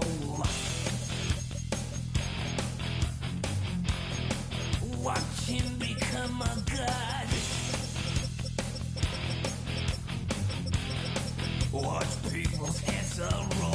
control. Watch him become a god. Watch people's heads roll.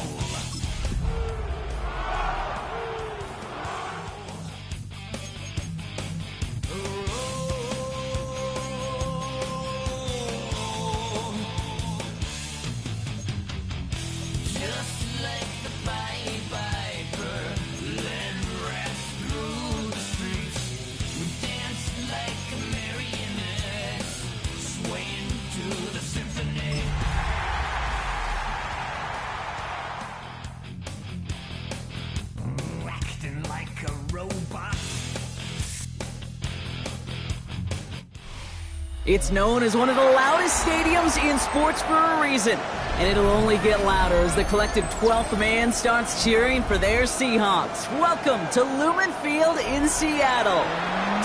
It's known as one of the loudest stadiums in sports for a reason, and it'll only get louder as the collective 12th man starts cheering for their Seahawks. Welcome to Lumen Field in Seattle.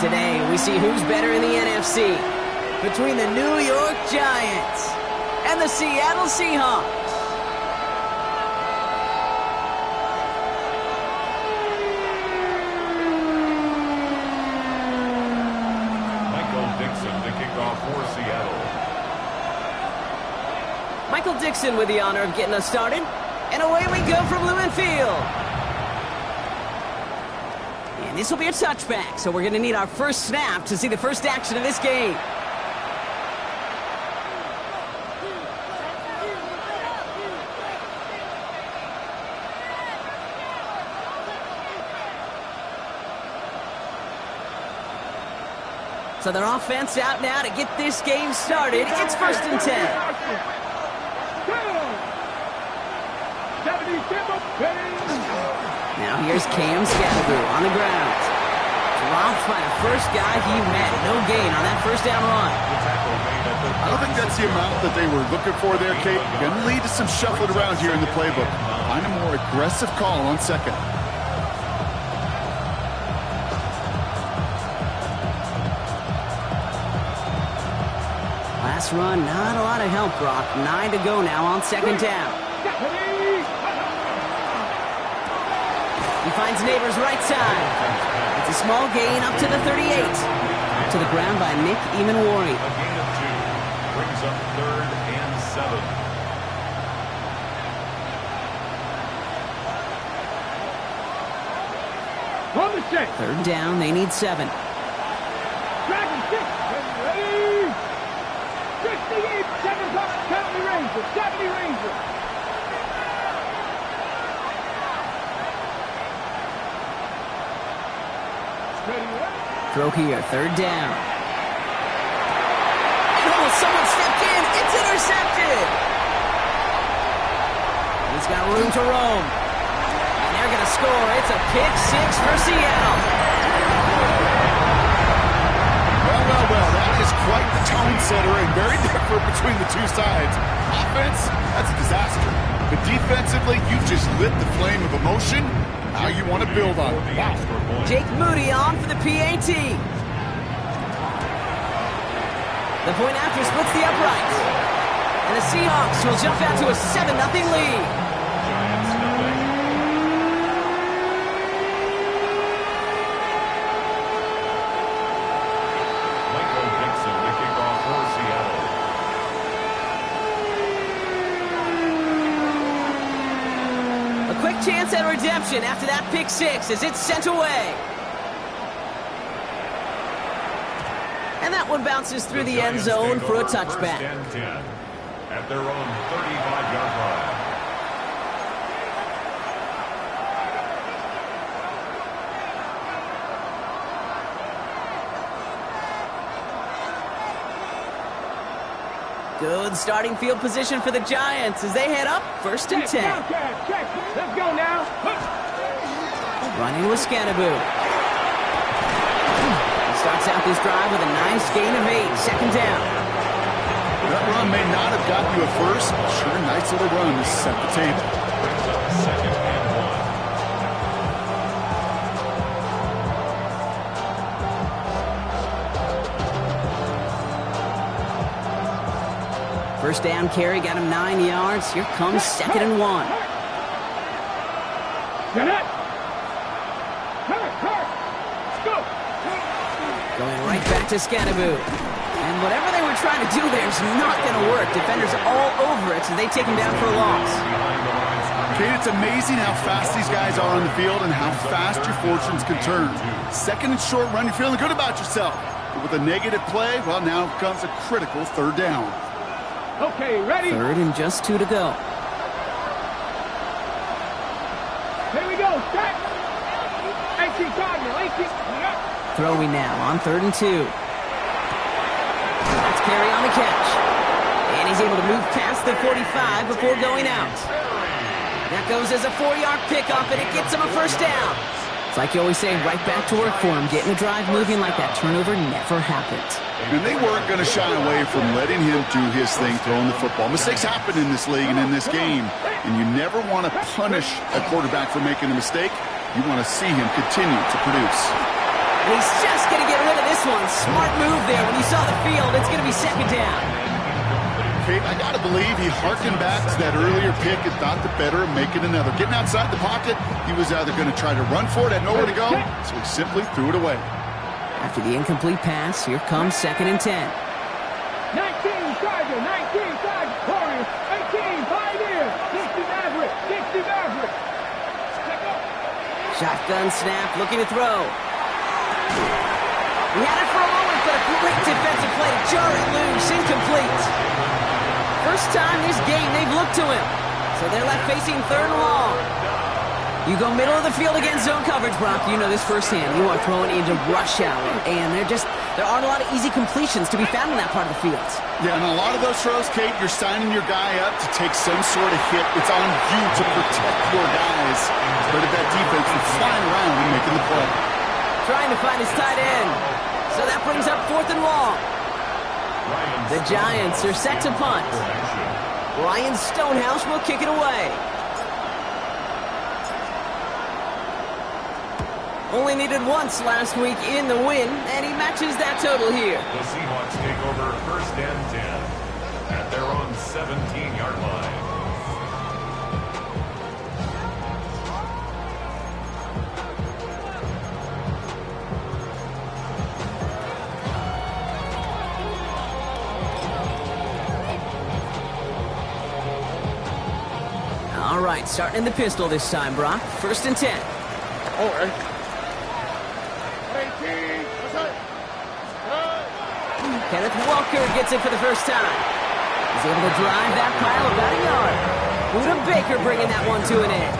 Today, we see who's better in the NFC between the New York Giants and the Seattle Seahawks. For Seattle. Michael Dixon with the honor of getting us started. And away we go from Lumen Field. And this will be a touchback, so we're going to need our first snap to see the first action of this game. So their offense out now to get this game started. It's 1st and 10. Now here's Cam Scatterbroo on the ground. Dropped by the first guy he met. No gain on that first down run. I don't think that's the amount that they were looking for there, Kate. Going to lead to some shuffling around here in the playbook. Find a more aggressive call on second. Last run, not a lot of help, Brock. 9 to go now on 2nd down. He finds Neighbors right side. It's a small gain up to the 38. To the ground by Nick Emanwari. A gain of 2. Brings up 3rd and 7. On the check. 3rd down, they need 7. Dragon 6. Ready. 68, 7 bucks, 70 Rangers, 70 Rangers. Throw here, 3rd down. Oh, someone stepped in. It's intercepted. He's got room to roam. And they're going to score. It's a pick 6 for Seattle. Well, that is quite the tone setter and very different between the two sides. Offense, that's a disaster. But defensively, you just lit the flame of emotion. Now you want to build on it. Wow. Jake Moody on for the PAT. The point after splits the uprights. And the Seahawks will jump out to a 7-0 lead. Chance at redemption after that pick 6 as it's sent away. And that one bounces through the end zone for a touchback. 1st and 10 at their own 35-yard line. Good starting field position for the Giants as they head up 1st and 10. Let's go now. Running with Scatterbroo. He starts out this drive with a nice gain of 8. 2nd down. That run may not have got you a first, but sure, nice little run to set the table. Brings up 2nd and 1. First down carry got him 9 yards. Here comes 2nd and 1. Jeanette. Hurt. Go. Going right back to Scannaboo. And whatever they were trying to do there is not going to work. Defenders all over it, so they take him down for a loss. Kate, it's amazing how fast these guys are on the field and how fast your fortunes can turn. Second and short run, you're feeling good about yourself. But with a negative play, well, now comes a critical third down. Okay, ready? Third and just 2 to go. Here we go. Set. 18 Cardinal. 18. Throwing now on 3rd and 2. That's Carey on the catch. And he's able to move past the 45 before going out. That goes as a 4-yard pickup, and it gets him a first down. It's like you always say, right back to work for him. Getting the drive moving like that turnover never happened. And they weren't going to shy away from letting him do his thing throwing the football. Mistakes happen in this league and in this game, and you never want to punish a quarterback for making a mistake. You want to see him continue to produce. He's just going to get rid of this one. Smart move there. When you saw the field, it's going to be second down. Kate, I got to believe he harkened back to that earlier pick and thought the better of making another. Getting outside the pocket, he was either going to try to run for it, had nowhere to go, so he simply threw it away. After the incomplete pass, here comes 2nd and 10. 19 Charger. 19 Charger. Warriors. 18 Pioneers. 60 Maverick. 60 Maverick. Shotgun snap, looking to throw. He had it for a moment, but a great defensive play to jar it loose, incomplete. First time this game they've looked to him, so they're left facing 3rd and long. You go middle of the field against zone coverage, Brock. You know this firsthand. You are throwing into rush hour, and there aren't a lot of easy completions to be found in that part of the field. Yeah, and a lot of those throws, Kate, you're signing your guy up to take some sort of hit. It's on you to protect your guys. But if that defense is flying around and making the play. Trying to find his tight end. So that brings up 4th and long. The Giants are set to punt. Ryan Stonehouse will kick it away. Only needed once last week in the win, and he matches that total here. The Seahawks take over 1st and 10 at their own 17-yard line. All right, starting in the pistol this time, Brock. 1st and 10. All right. 18. Kenneth Walker gets it for the first time. He's able to drive that pile about a yard. Buda Baker bringing that one to an end.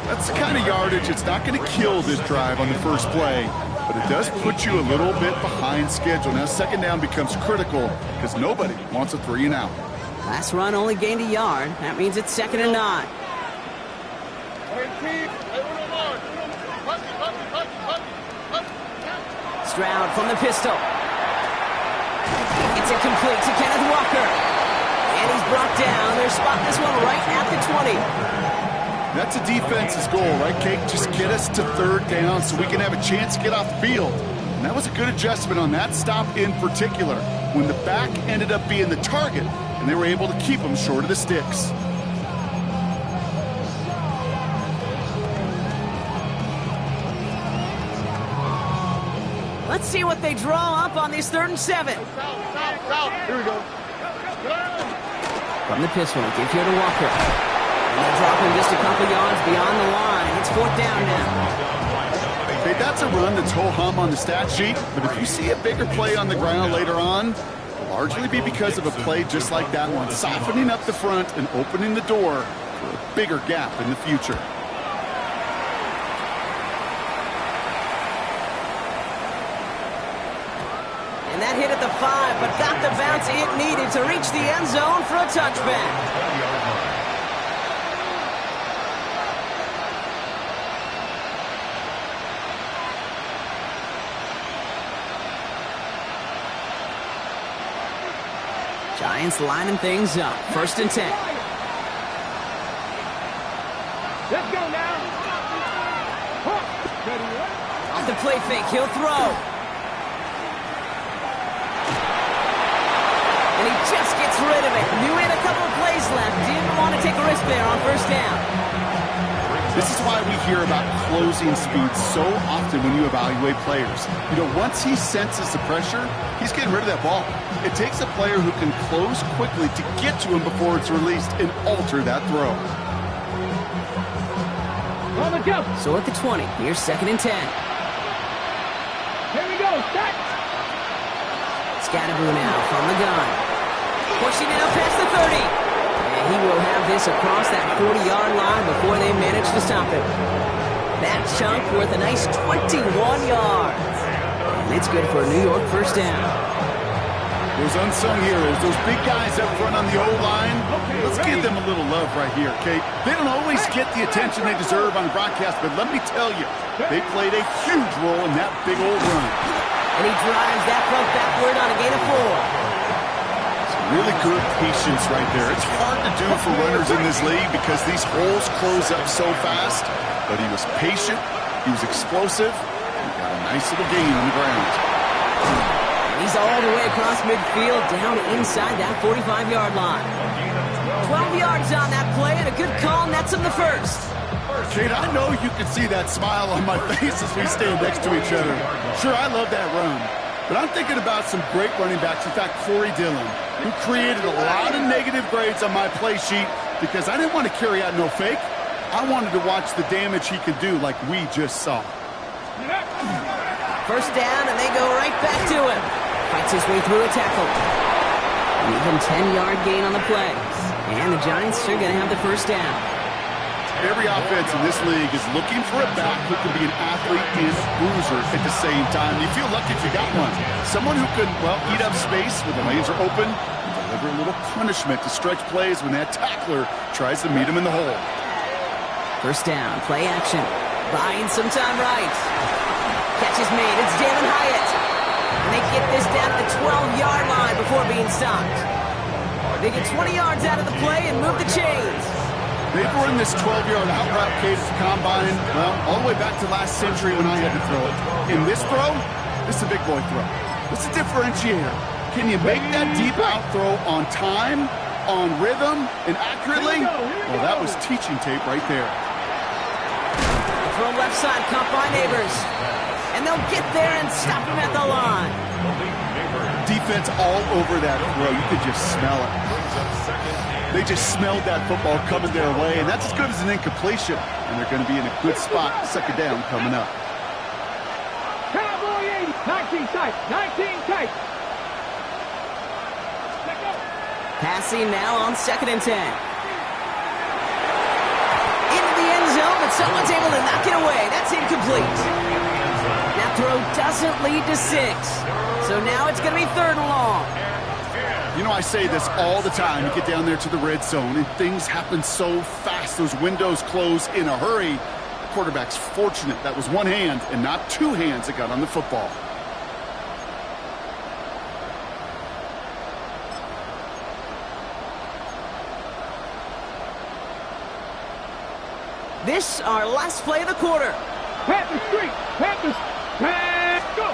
That's the kind of yardage, it's not going to kill this drive on the first play, but it does put you a little bit behind schedule. Now 2nd down becomes critical because nobody wants a 3 and out. Last run only gained a yard. That means it's 2nd and 9. Stroud from the pistol. It's incomplete to Kenneth Walker. And he's brought down. They're spotting this one right at the 20. That's a defense's goal, right, Kate? Just get us to 3rd down so we can have a chance to get off the field. And that was a good adjustment on that stop in particular, when the back ended up being the target, and they were able to keep him short of the sticks. Let's see what they draw up on this 3rd and 7. Here we go. From the pistol, give here to Walker. And they drop him just a couple yards beyond the line. It's 4th down now. Okay, that's a run that's ho-hum on the stat sheet, but if you see a bigger play on the ground later on, it'll largely be because of a play just like that one, softening up the front and opening the door for a bigger gap in the future. And that hit at the 5, but got the bounce it needed to reach the end zone for a touchback. Giants lining things up. 1st and 10. Let's go now. Off the play fake, he'll throw. And he just gets rid of it. Knew he had a couple of plays left. Didn't want to take a risk there on 1st down. This is why we hear about closing speed so often when you evaluate players. You know, once he senses the pressure, he's getting rid of that ball. It takes a player who can close quickly to get to him before it's released and alter that throw. On the jump. So at the 20, here's 2nd and 10. Here we go. Set. Scatterboo now from the gun. Pushing it up past the 30. And he will have this across that 40-yard line before they manage to stop it. That chunk worth a nice 21 yards. And it's good for a New York first down. Those unsung heroes, those big guys up front on the O-line, let's give them a little love right here, Kate. They don't always get the attention they deserve on the broadcast, but let me tell you, they played a huge role in that big old run. And he drives that front backward on a gain of 4. Really good patience right there. It's hard to do for runners in this league because these holes close up so fast, but he was patient, he was explosive, and he got a nice little gain on the ground. He's all the way across midfield, down inside that 45-yard line. 12 yards on that play, and a good call nets him the first. Kate, I know you can see that smile on my face as we stand next to each other. Sure, I love that run. But I'm thinking about some great running backs. In fact, Corey Dillon, who created a lot of negative grades on my play sheet because I didn't want to carry out no fake. I wanted to watch the damage he could do like we just saw. First down, and they go right back to him. Fights his way through a tackle. An even 10-yard gain on the play. And the Giants are going to have the first down. Every offense in this league is looking for a back who can be an athlete and a bruiser at the same time. You feel lucky if you got one. Someone who can, well, eat up space when the lanes are open and deliver a little punishment to stretch plays when that tackler tries to meet him in the hole. First down, play action. Buying some time right. Catch is made. It's Jalen Hyatt. And they get this down at the 12-yard line before being stopped. They get 20 yards out of the play and move the chains. They've run this 12-yard out route case combine, well, all the way back to last century when I had to throw it. In this throw, this is a big boy throw. This is a differentiator. Can you make that deep out throw on time, on rhythm, and accurately? Well, that was teaching tape right there. Throw left side, caught by Neighbors. And they'll get there and stop him at the line. Defense all over that throw. You could just smell it. They just smelled that football coming their way, and that's as good as an incompletion. And they're going to be in a good spot, 2nd down coming up. Cowboy 80, 19 tight, 19 tight. Passing now on 2nd and 10. Into the end zone, but someone's able to knock it away. That's incomplete. That throw doesn't lead to 6. So now it's going to be 3rd and long. You know, I say this all the time. You get down there to the red zone, and things happen so fast. Those windows close in a hurry. The quarterback's fortunate that was one hand and not two hands that got on the football. This our last play of the quarter. Panthers street, Panthers, go.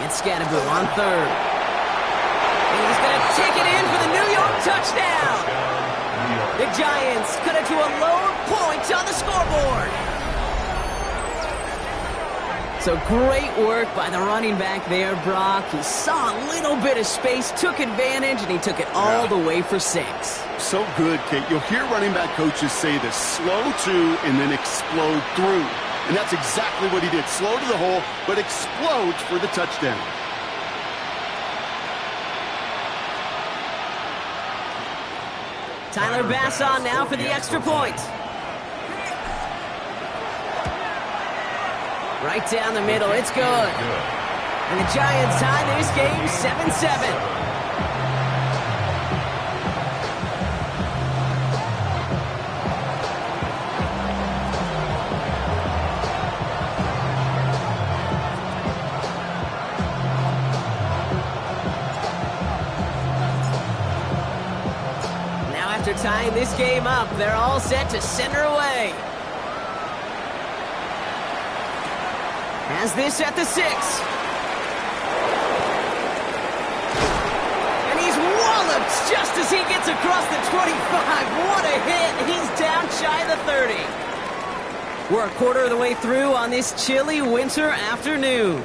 It's Scatterboo on 3rd. He's going to take it in for the New York touchdown. The Giants cut it to a low point on the scoreboard. So great work by the running back there, Brock. He saw a little bit of space, took advantage, and he took it all the way for 6. So good, Kate. You'll hear running back coaches say this: slow to and then explode through. And that's exactly what he did. Slow to the hole, but explodes for the touchdown. Tyler Bass on now for the extra point. Right down the middle, it's good. And the Giants tie this game 7-7. After tying this game up, they're all set to center away. Has this at the 6. And he's walloped just as he gets across the 25. What a hit. He's down shy of the 30. We're a quarter of the way through on this chilly winter afternoon.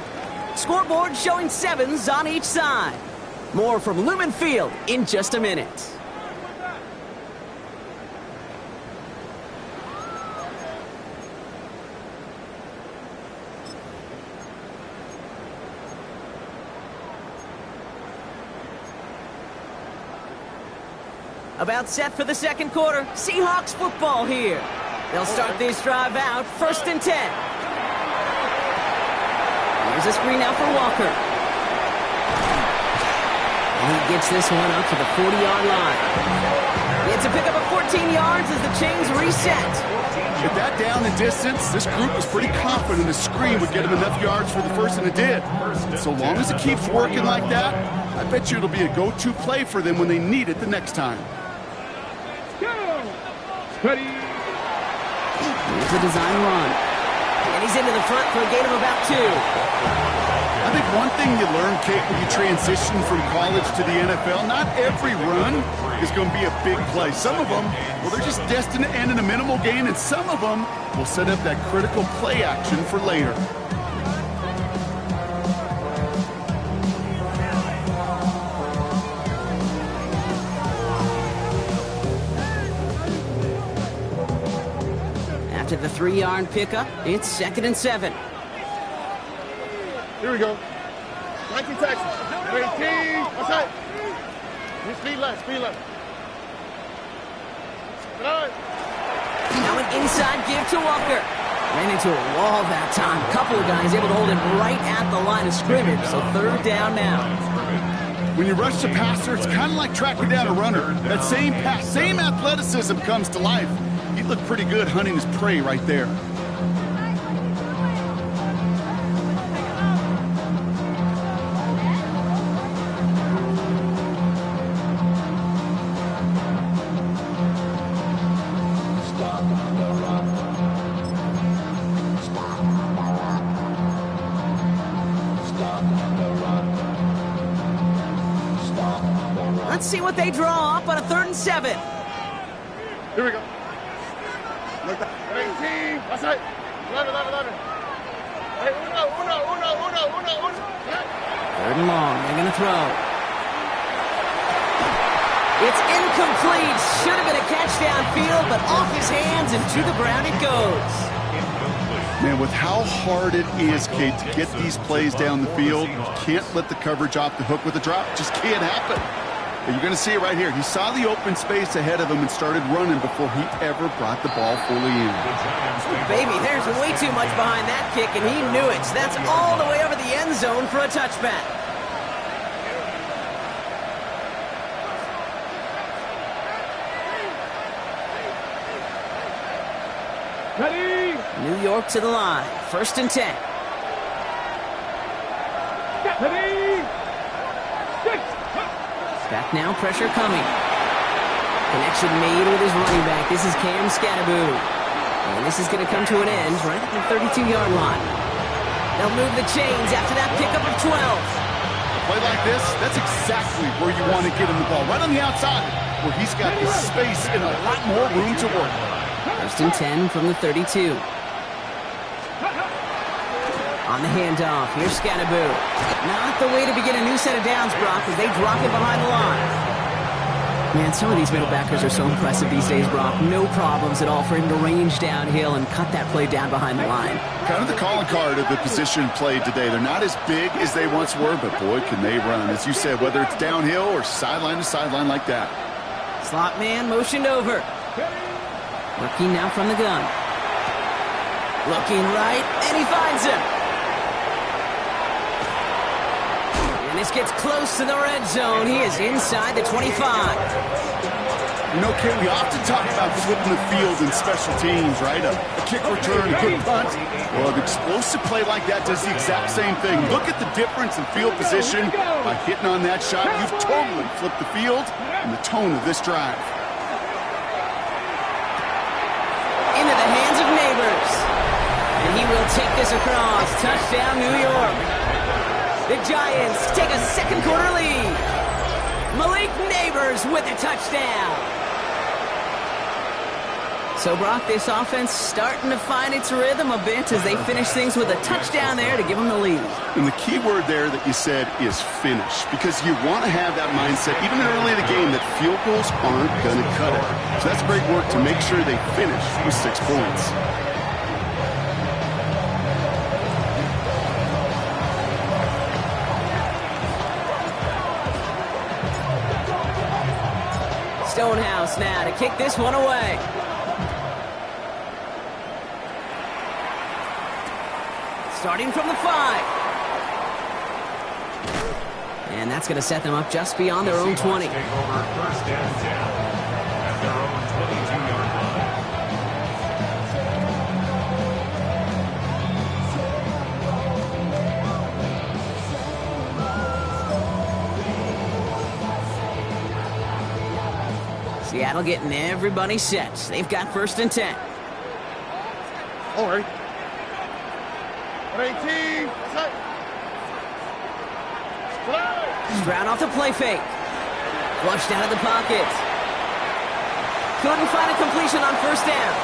Scoreboard showing 7s on each side. More from Lumen Field in just a minute. About set for the second quarter. Seahawks football here. They'll start this drive out, 1st and 10. Here's a screen now for Walker. And he gets this one up to the 40-yard line. It's a pickup of 14 yards as the chains reset. With that down and distance, this group was pretty confident the screen would get him enough yards for the first, and it did. So long as it keeps working like that, I bet you it'll be a go-to play for them when they need it the next time. Ready. Here's a design run. And he's into the front for a gain of about 2. I think one thing you learn, Kate, when you transition from college to the NFL, not every run is going to be a big play. Some of them, well, they're just destined to end in a minimal gain, and some of them will set up that critical play action for later. To the 3-yard pickup, it's 2nd and 7. Here we go. 19 Texas. 18. Outside. Speed left. Speed left. Now an inside give to Walker. Ran into a wall that time. A couple of guys able to hold him right at the line of scrimmage, so 3rd down now. When you rush the passer, it's kind of like tracking down a runner. That same pass, same athleticism comes to life. He looked pretty good hunting his prey right there. Let's see what they draw up on a 3rd and 7. Here we go. 18. Outside. 11. Hey, uno. 3rd and long. They're going to throw. It's incomplete. Should have been a catch downfield, but off his hands and to the ground it goes. Man, with how hard it is, Kate, to get these plays down the field, you can't let the coverage off the hook with a drop. It just can't happen. But you're going to see it right here. He saw the open space ahead of him and started running before he ever brought the ball fully in. Baby, there's way too much behind that kick, and he knew it. So that's all the way over the end zone for a touchback. Ready. New York to the line. 1st and 10. Ready. Back now, pressure coming. Connection made with his running back. This is Cam Scattaboo. And this is going to come to an end right at the 32-yard line. They'll move the chains after that pickup of 12. A play like this, that's exactly where you want to get him the ball. Right on the outside, where he's got the space and a lot more room to work. 1st and 10 from the 32. On the handoff, here's Scattaboo. Not the way to begin a new set of downs, Brock, as they drop it behind the line. Man, some of these middle backers are so impressive these days, Brock. No problems at all for him to range downhill and cut that play down behind the line. Kind of the calling card of the position played today. They're not as big as they once were, but boy, can they run. As you said, whether it's downhill or sideline to sideline like that. Slot man motioned over. Working now from the gun. Looking right, and he finds him. And this gets close to the red zone. He is inside the 25. You know, Ken, we often talk about flipping the field in special teams, right? A kick return, a good punt. Well, an explosive play like that does the exact same thing. Look at the difference in field position. By hitting on that shot, you've totally flipped the field and the tone of this drive. Into the hands of Neighbors. And he will take this across. Touchdown, New York. The Giants take a second quarter lead. Malik Neighbors with a touchdown. So, Brock, this offense starting to find its rhythm a bit as they finish things with a touchdown there to give them the lead. And the key word there that you said is finish, because you want to have that mindset, even early in the game, that field goals aren't going to cut it. So that's great work to make sure they finish with 6 points. Stonehouse now to kick this one away. Starting from the 5. And that's going to set them up just beyond their own 20. Take over first and 10 at their own 22-yard line. Seattle getting everybody set. They've got first and 10. All right. 18, set. Stroud off the play fake. Flushed out of the pocket. Couldn't find a completion on first down.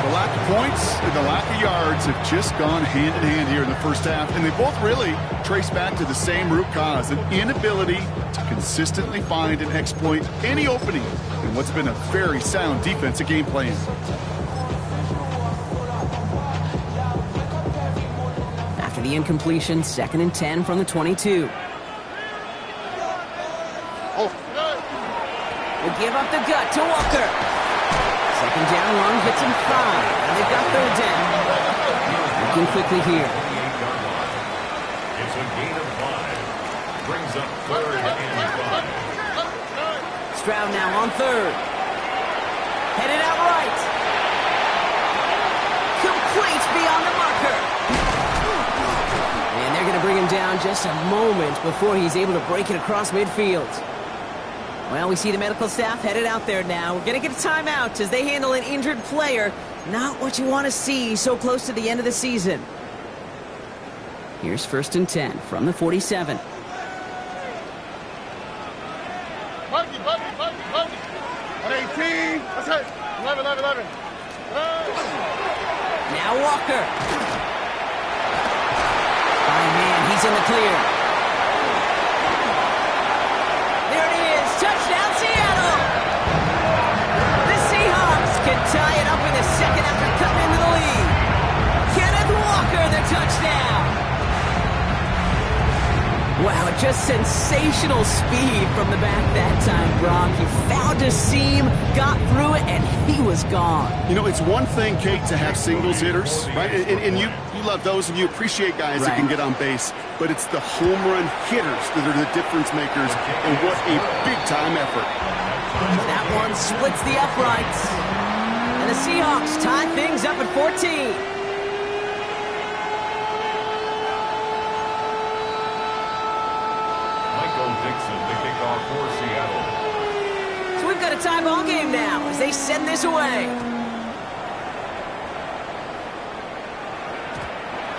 The lack of points and the lack of yards have just gone hand in hand here in the first half, and they both really trace back to the same root cause, an inability to consistently find and exploit any opening in what's been a very sound defensive game plan. After the incompletion, 2nd and 10 from the 22. Will give up the gut to Walker. 2nd down long, gets him 5. And they've got 3rd down. Looking quickly here. It's a gain of 5. Brings up 3rd and 5. Stroud now on 3rd. Headed out right. Complete beyond the marker. And they're going to bring him down just a moment before he's able to break it across midfield. Well, we see the medical staff headed out there now. We're going to get a timeout as they handle an injured player. Not what you want to see so close to the end of the season. Here's 1st and 10 from the 47. Buggy. 18, that's it. 11. Now Walker. Oh, man, he's in the clear. There it is. Touchdown, Seattle. The Seahawks can tie it up in the second after cutting into the lead. Kenneth Walker, the touchdown. Wow, just sensational speed from the back that time, Brock. He found a seam, got through it, and he was gone. You know, it's one thing, Kate, to have singles hitters, right? And you love those, and you appreciate guys that can get on base. But it's the home run hitters that are the difference makers, and what a big-time effort. That one splits the uprights. And the Seahawks tie things up at 14. Dixon, the kickoff for Seattle. So we've got a tie ball game now as they send this away.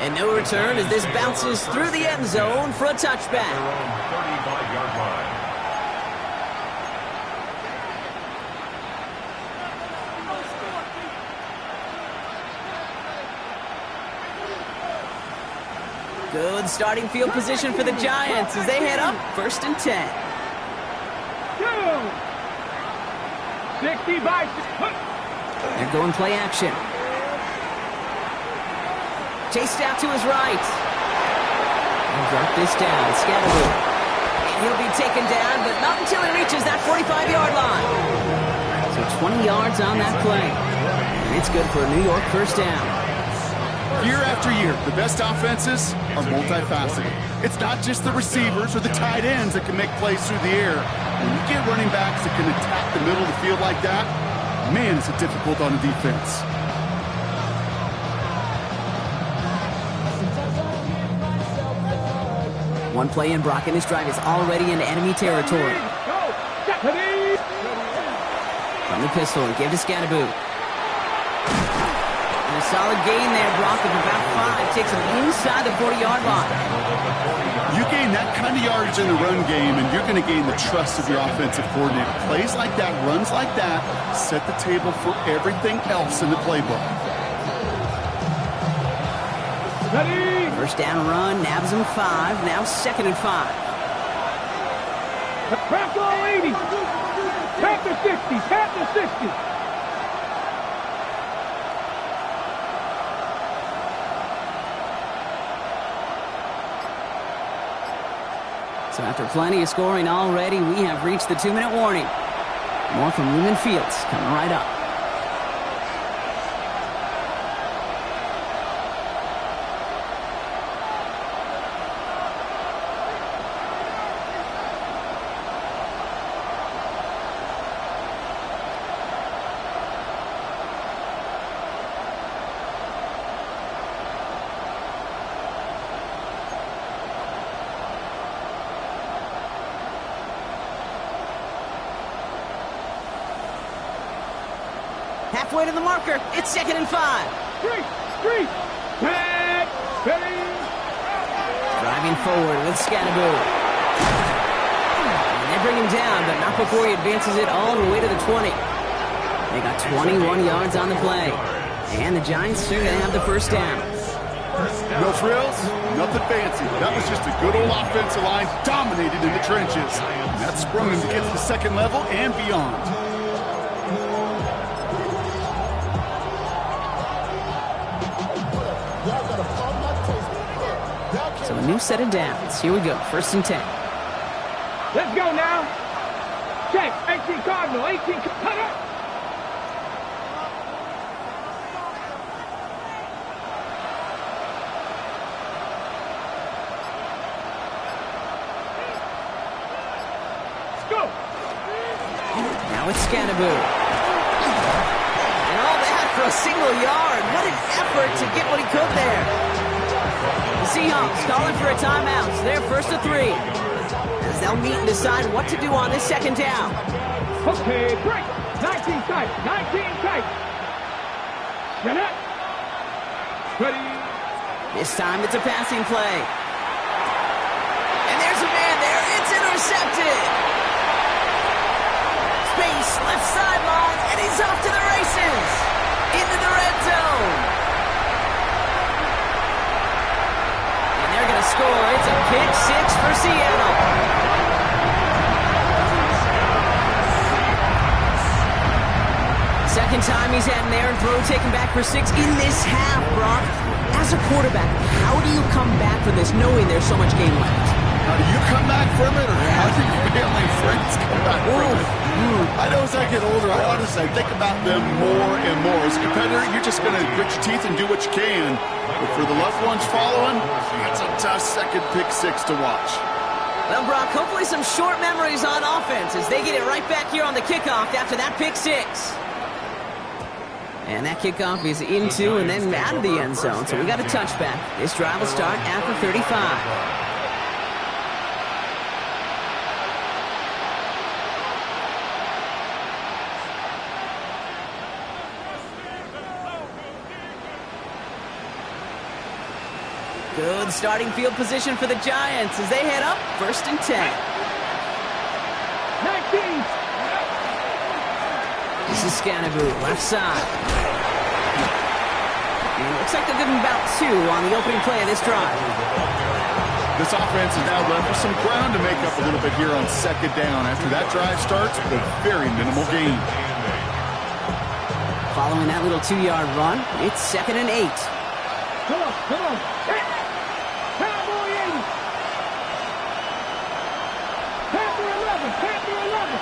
And no return as this bounces through the end zone for a touchback. Their own 35-yard line. Good starting field position for the Giants as they head up 1st and 10. 60 by... They're going play action. Chased out to his right. And drop this down. Scatterby. And he'll be taken down, but not until he reaches that 45-yard line. So 20 yards on that play. And it's good for a New York first down. Year after year, the best offenses are multifaceted. It's not just the receivers or the tight ends that can make plays through the air. When you get running backs that can attack the middle of the field like that, man, is it difficult on the defense. One play in, Brock, and this drive is already into enemy territory. From the pistol, and give to Scatterby. And a solid gain there, Brock, of about 5. Takes him inside the 40-yard line. You gain that kind of yardage in the run game, and you're going to gain the trust of your offensive coordinator. Plays like that, runs like that, set the table for everything else in the playbook. Ready? First down run, nabs him 5. Now 2nd and 5. Back to 80. Back to 60. Back to 60. So after plenty of scoring already, we have reached the 2-minute warning. More from Lumen Fields coming right up. Halfway to the marker. It's 2nd and 5. Street. Tag. Ready? Driving forward with Scattaboo. And they bring him down, but not before he advances it all the way to the 20. They got 21 yards on the play. And the Giants are going to have the first down. No frills, nothing fancy. That was just a good old offensive line dominated in the trenches. And that sprung him to get to the second level and beyond. So a new set of downs. Here we go. 1st and 10. Let's go now. Check. 18 Cardinal. 18. Cut up. Let's go. Now it's Scattaboo. And all that for a single yard. What an effort to get what he could there. The Seahawks calling for a timeout. So they're 1st and 3. As they'll meet and decide what to do on this 2nd down. Okay, break. 19 tight. 19 tight. Get up. Ready. This time it's a passing play. And there's a man there. It's intercepted. Space, left sideline, and he's off to the races. Into the red zone. They're going to score. It's a pick 6 for Seattle. Second time he's had an errant throw taken back for 6 in this half, Brock. As a quarterback, how do you come back from this knowing there's so much game left? How do you come back from it, or how do your family and friends come back from it? I know as I get older, I honestly think about them more and more. As a competitor, you're just going to grit your teeth and do what you can. But for the loved ones following, it's a tough second pick 6 to watch. Well, Brock, hopefully some short memories on offense as they get it right back here on the kickoff after that pick 6. And that kickoff is into and then out of the end zone, so we got a touchback. This drive will start after 35. Good starting field position for the Giants as they head up 1st and 10. 19. This is Scattaboo, left side. And it looks like they'll give him about 2 on the opening play of this drive. This offense is now left with some ground to make up a little bit here on 2nd down after that drive starts with a very minimal gain. Following that little 2-yard run, it's 2nd and 8. Come on. Cowboy 80. Panther 11.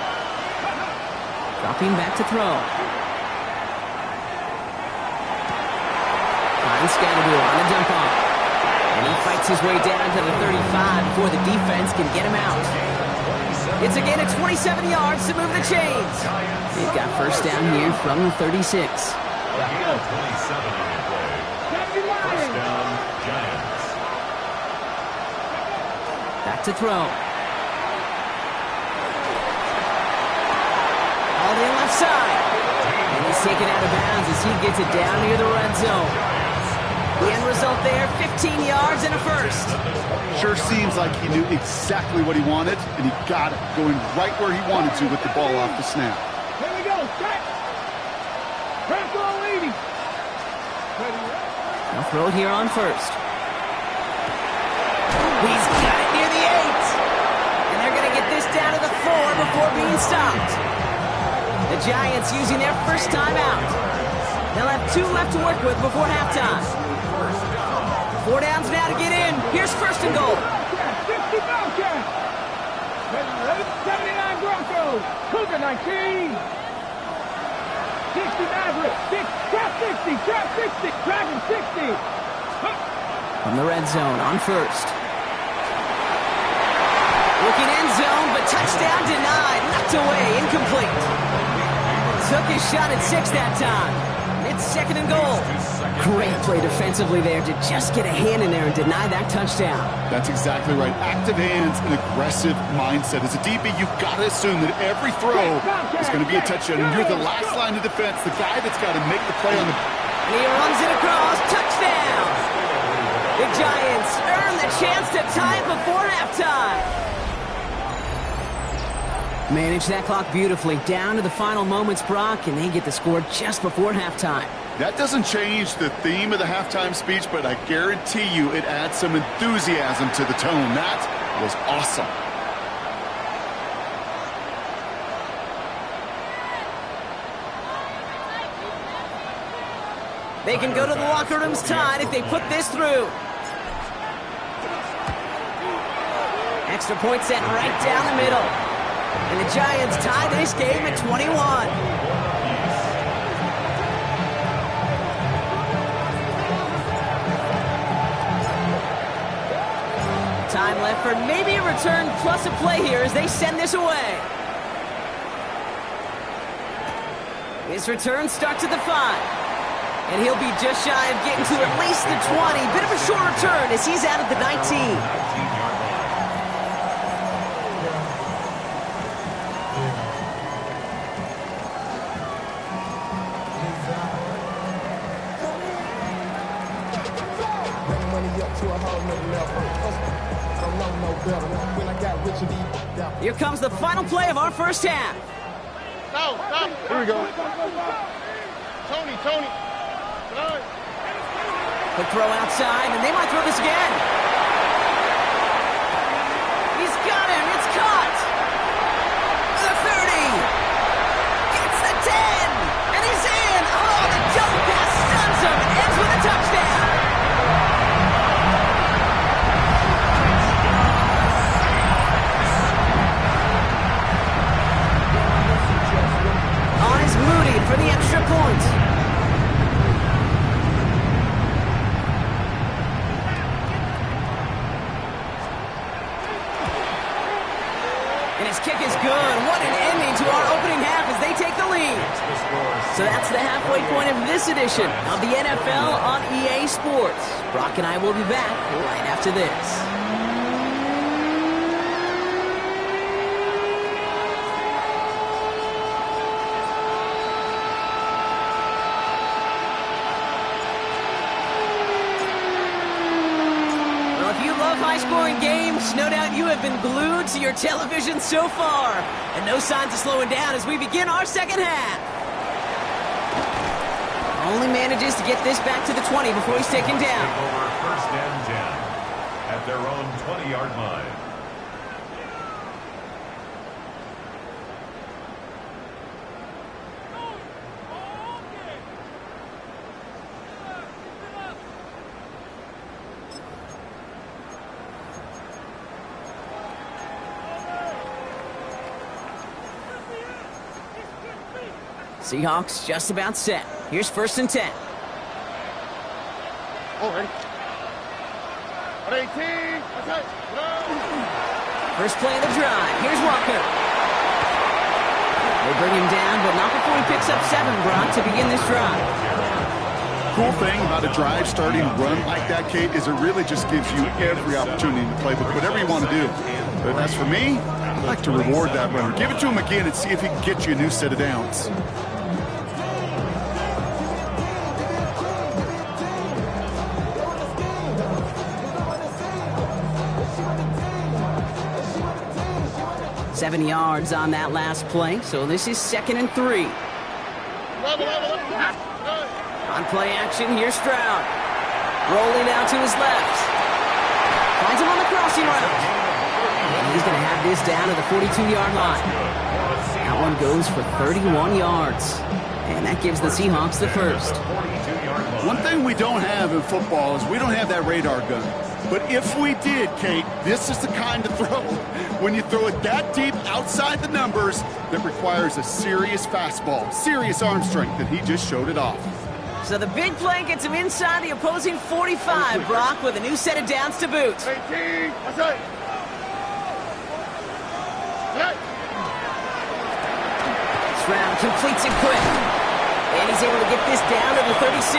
Dropping back to throw. Finds Scattaboo on the dump off. And he fights his way down to the 35 before the defense can get him out. It's a gain of 27 yards to move the chains. They've got first down here from the 36. 27 on the play. First down, Giants. Back to throw. All the left side. And he's He's taken out of bounds as he gets it down near the red zone. The end result there, 15 yards and a first. Sure seems like he knew exactly what he wanted, and he got it, going right where he wanted to with the ball off the snap. Here we go, set. Press on leading. They'll throw it here on first. He's got it near the 8. And they're going to get this down to the 4 before being stopped. The Giants using their first timeout. They'll have 2 left to work with before halftime. 4 downs now to get in. Here's first and goal. 60 Bobcats. 79 Broncos. Cougar 19. 60 Mavericks. Trap 60. Trap 60. Dragon 60. From the red zone on first. Looking end zone, but touchdown denied. Knocked away. Incomplete. Took his shot at 6 that time. It's second and goal. Great play defensively there to just get a hand in there and deny that touchdown. That's exactly right. Active hands and aggressive mindset. As a DB, you've got to assume that every throw is going to be a touchdown. And you're the last line of defense, the guy that's got to make the play on the... And he runs it across. Touchdown! The Giants earn the chance to tie it before halftime. Manage that clock beautifully. Down to the final moments, Brock, and they get the score just before halftime. That doesn't change the theme of the halftime speech, but I guarantee you it adds some enthusiasm to the tone. That was awesome. They can go to the locker rooms tied if they put this through. Extra point set right down the middle. And the Giants tie this game at 21. Time left for maybe a return plus a play here as they send this away. His return starts at the 5. And he'll be just shy of getting to at least the 20. Bit of a short return as he's out at the 19. Here comes the final play of our first half. Stop. Here we go. Tony. Quick throw outside, and they might throw this again. He's got him. It's caught. The 30. Gets the 10. And he's in. Oh, the double pass stuns him. Ends with a touchdown. On is Moody for the extra point. And his kick is good. What an ending to our opening half as they take the lead. So that's the halfway point of this edition of the NFL on EA Sports. Brock and I will be back right after this. High-scoring games, no doubt you have been glued to your television so far. And no signs of slowing down as we begin our second half. Only manages to get this back to the 20 before he's taken down. Over first and 10 at their own 20-yard line. Seahawks just about set. Here's first and 10. Ready? 18. Okay. First play of the drive. Here's Walker. They bring him down, but not before he picks up 7, Brock, to begin this drive. Cool thing about a drive starting run like that, Kate, is it really just gives you every opportunity in the playbook, whatever you want to do. But as for me, I like to reward that runner. Give it to him again and see if he can get you a new set of downs. 7 yards on that last play, so this is 2nd and 3. On play action, here's Stroud. Rolling out to his left. Finds him on the crossing route. And he's going to have this down to the 42-yard line. That one goes for 31 yards. And that gives the Seahawks the first. One thing we don't have in football is we don't have that radar gun. But if we did, Kate, this is the kind of throw, when you throw it that deep outside the numbers, that requires a serious fastball, serious arm strength, and he just showed it off. So the big play gets him inside the opposing 45, Brock, with a new set of downs to boot. 18, outside. Stroud completes it quick. And he's able to get this down to the 36.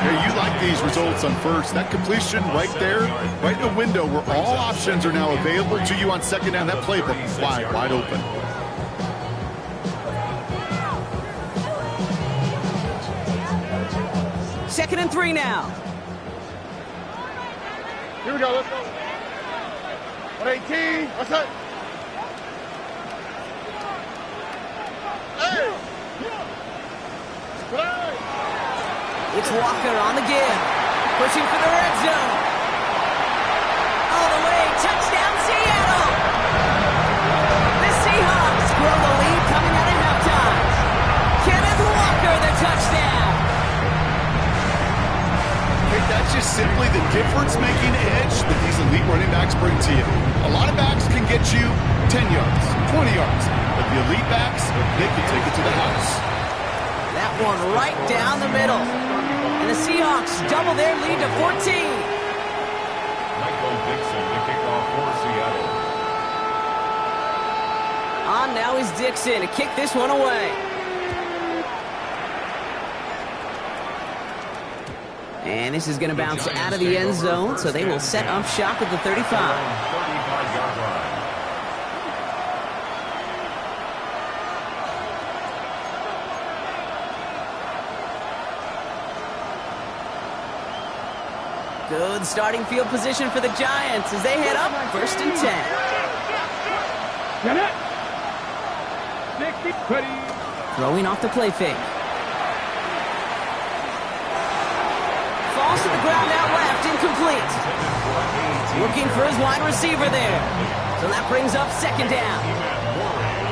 Yeah, you like these results on first. That completion right there, right in the window where all options are now available to you on second down. That playbook is wide open. Second and 3 now. Here we go, let's go. 118, outside. Hey! Play! It's Walker on the give. Pushing for the red zone. All the way. Touchdown, Seattle. The Seahawks grow the lead coming out of halftime. Kenneth Walker, the touchdown. Hey, that's just simply the difference-making edge that these elite running backs bring to you. A lot of backs can get you 10 yards, 20 yards. But the elite backs, they can take it to the house. That one right down the middle. And the Seahawks double their lead to 14. Michael Dixon to kick off for Seattle. On now is Dixon to kick this one away. And this is going to bounce out of the end zone, so they will set up shop at the 35. 35-yard line. Good starting field position for the Giants as they head up 1st and 10. Get it. 60, 20. Throwing off the play fake. Falls to the ground out left, incomplete. Looking for his wide receiver there. So that brings up 2nd down.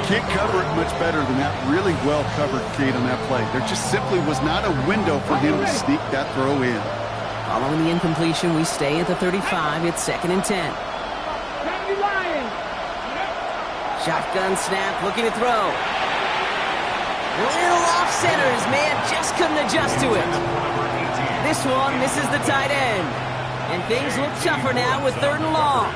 Can't cover it much better than that. Really well covered, Kate, on that play. There just simply was not a window for him to sneak that throw in. Following the incompletion, we stay at the 35. It's 2nd and 10. Shotgun snap, looking to throw. A little off center. His man just couldn't adjust to it. This one misses the tight end. And things look tougher now with 3rd and long.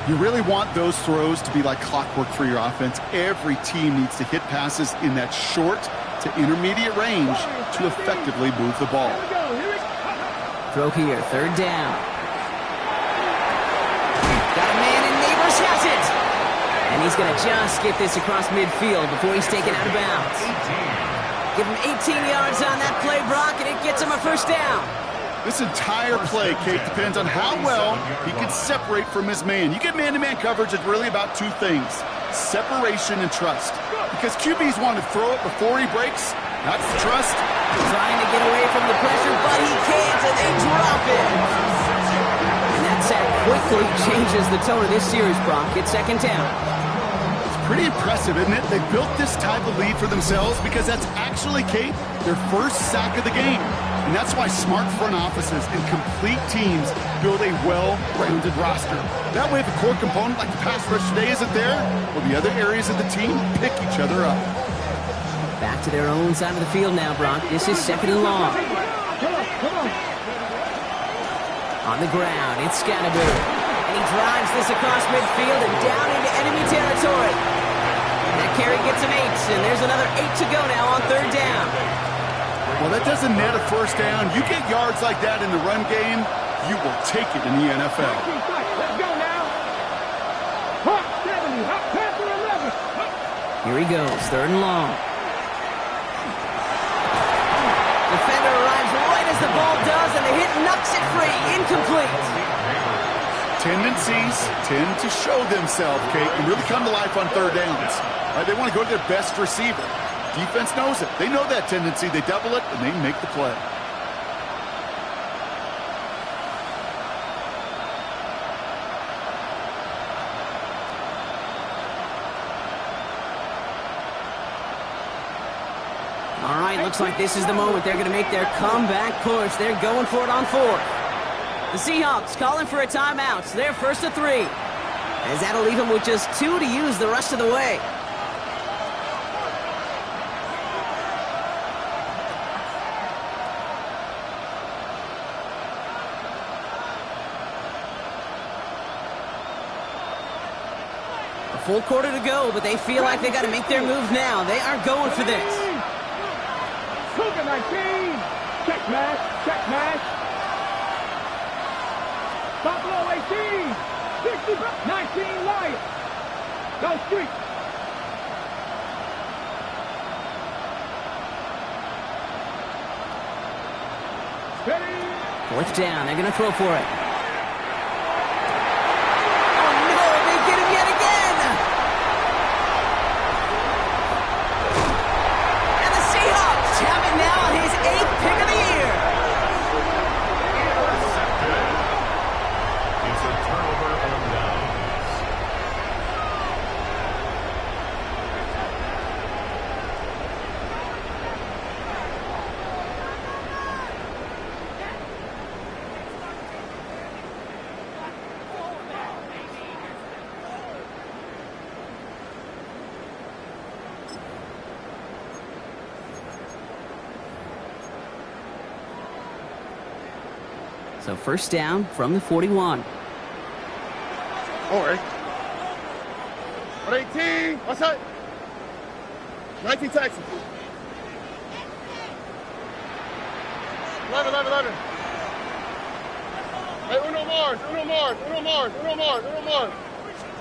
You really want those throws to be like clockwork for your offense. Every team needs to hit passes in that short to intermediate range to effectively move the ball. Throw here, 3rd down. Got a man and Neighbors has it. And he's going to just get this across midfield before he's taken out of bounds. Give him 18 yards on that play, Brock, and it gets him a 1st down. This entire play, Kate, depends on how well he can separate from his man. You get man-to-man coverage, it's really about 2 things: separation and trust. Because QBs want to throw it before he breaks. That's the trust. Trying to get away from the pressure, but he can't, and they drop it. And that sack quickly changes the tone of this series, Brock. It's 2nd down. It's pretty impressive, isn't it? They built this type of lead for themselves because that's actually, Kate, their first sack of the game. And that's why smart front offices and complete teams build a well-rounded roster. That way, if a core component like the pass rush today isn't there, well, the other areas of the team pick each other up. Back to their own side of the field now, Brock. This is 2nd and long. On the ground, it's Scannaboo. And he drives this across midfield and down into enemy territory. And that carry gets him 8, and there's another 8 to go now on 3rd down. Well, that doesn't net a 1st down. You get yards like that in the run game, you will take it in the NFL. Let's go now. Hawk 70, Hawk Panther 11. Here he goes, 3rd and long. Defender arrives right as the ball does, and the hit knocks it free. Incomplete. tendencies tend to show themselves, Kate, and really come to life on third downs. Right? They want to go to their best receiver. Defense knows it. They know that tendency. They double it, and they make the play. All right, looks like this is the moment. They're going to make their comeback push. They're going for it on fourth. The Seahawks calling for a timeout. So they're first to 3. As that'll leave them with just 2 to use the rest of the way. A full quarter to go, but they feel like they got to make their move now. They are going for this. Cougar 19. Check match. Check match. Buffalo 18. 60. 19 Lions. Go street. Ready. Fourth down. They're going to throw for it. Oh, no. They get him yet again. And the Seahawks have it now on his 8th pick of the year. Intercepted. It's a turnover on downs. So first down from the 41. All right. 18. What's that? 19 Texas. 11. Hey, Uno Mars.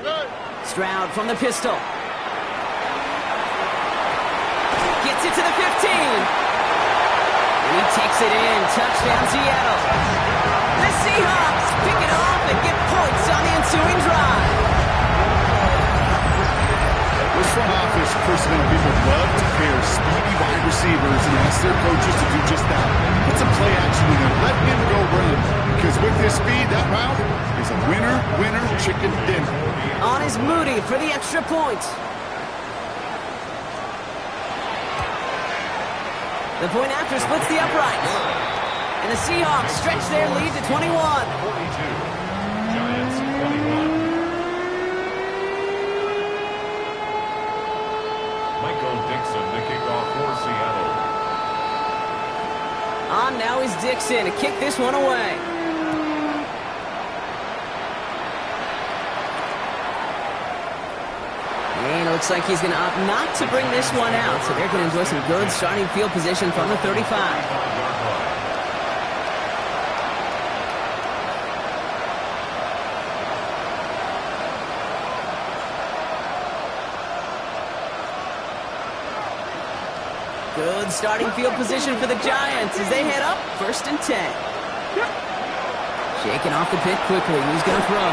Good. Stroud from the pistol. Gets it to the 15. And he takes it in. Touchdown, Seattle. The Seahawks pick it off and get points on the ensuing drive. This front office personnel people love to pair speedy wide receivers and ask their coaches to do just that. Put some play action in there. Let him go run. Because with his speed, that route is a winner, chicken dinner. On is Moody for the extra point. The point after splits the uprights. And the Seahawks stretch their lead to 21. 42. Giants 21. Michael Dixon to kick off for Seattle. On now is Dixon to kick this one away. And it looks like he's going to opt not to bring this one out. So they're going to enjoy some good starting field position from the 35. Good starting field position for the Giants as they head up first and 10. Shaking off the pick quickly. Who's going to throw?